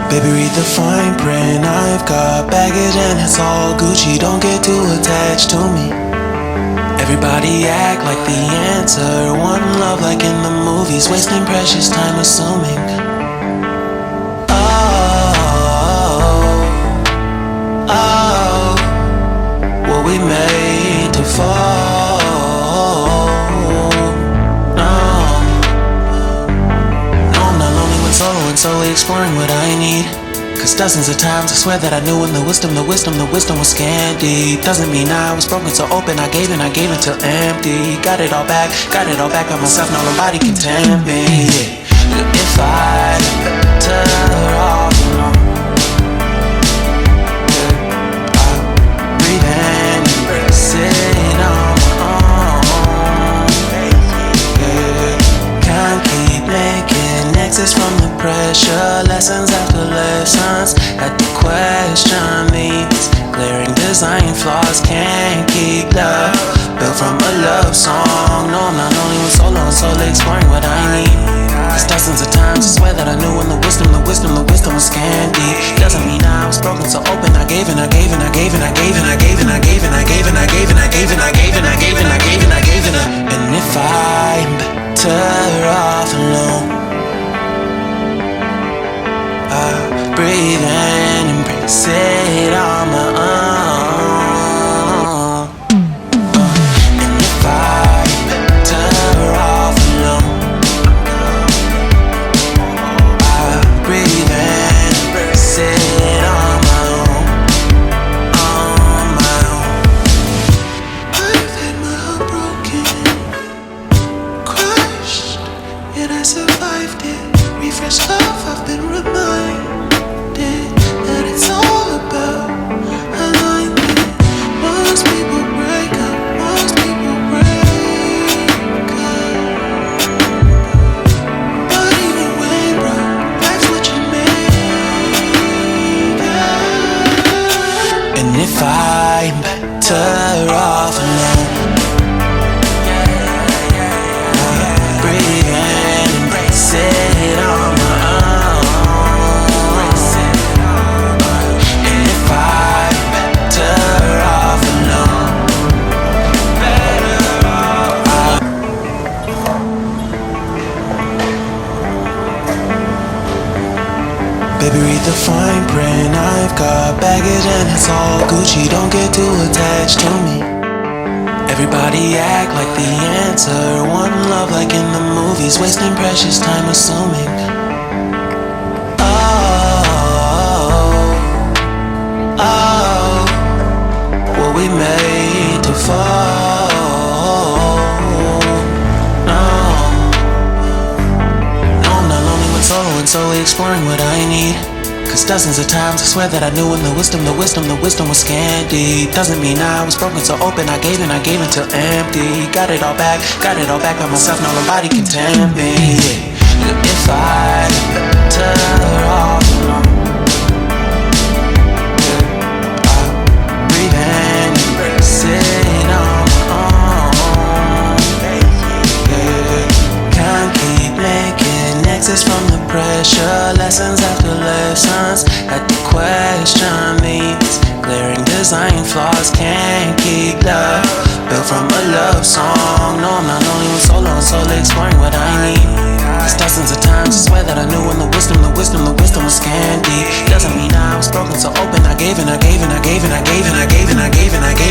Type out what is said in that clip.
Baby, read the fine print. I've got baggage and it's all Gucci. Don't get too attached to me. Everybody act like the answer. One love like in the movies. Wasting precious time assuming. Oh, were we made to fall? No, I'm not lonely when solo and solely exploring what I need. Cause dozens of times I swear that I knew when the wisdom was scanty. Doesn't mean I was broken so open, I gave until empty. Got it all back by myself, now nobody can tempt me. If I'd better off alone, breathe in, embrace it on my own. Can't keep making exits from the pressure. Lessons after lessons at the question these glaring design flaws. Can't keep love built from a love song. No, I'm not only with solo and solely exploring what I need. Cause dozens of times I swear that I knew when the wisdom was scanty. Doesn't mean I was broken so open, I gave and I gave and I gave and I gave and I gave and I gave and I gave and I gave and I gave and I gave and I gave and I gave and I gave and I. And if I'm better off alone, breathe in, embrace it on my own. And if I'm better off alone, breathe in, embrace it on my own, on my own. I've had my heart broken, crushed, yet I survived it. Refresh love, I've been reminded that it's all about alignment. Most people break up, most people break up. But even when broke, that's what you make up. And if I'm better off alone, breathe in, embrace it on my own. And if I'm better off alone, baby, read the fine print. I've got baggage and it's all Gucci. Don't get too attached to me. Everybody act like the answer. One love like in the movies. Wasting precious time assuming. Oh, were we made to fall? No, I'm not lonely when solo and solely exploring what I need. Cause dozens of times I swear that I knew when the wisdom was scanty. Doesn't mean I was broken so open, I gave until empty. Got it all back by myself, now nobody can tempt me. If I'd better off alone, breathe in, embrace it on my own. Can't keep making exits from the pressure. Lessons after lessons at the question these glaring design flaws. Can't keep love built from a love song. No, I'm not only with solo and solely exploring what I need. Cause dozens of times I swear that I knew when the wisdom was scanty. Doesn't mean I was broken so open, I gave and I gave and I gave and I gave and I gave and I gave and I gave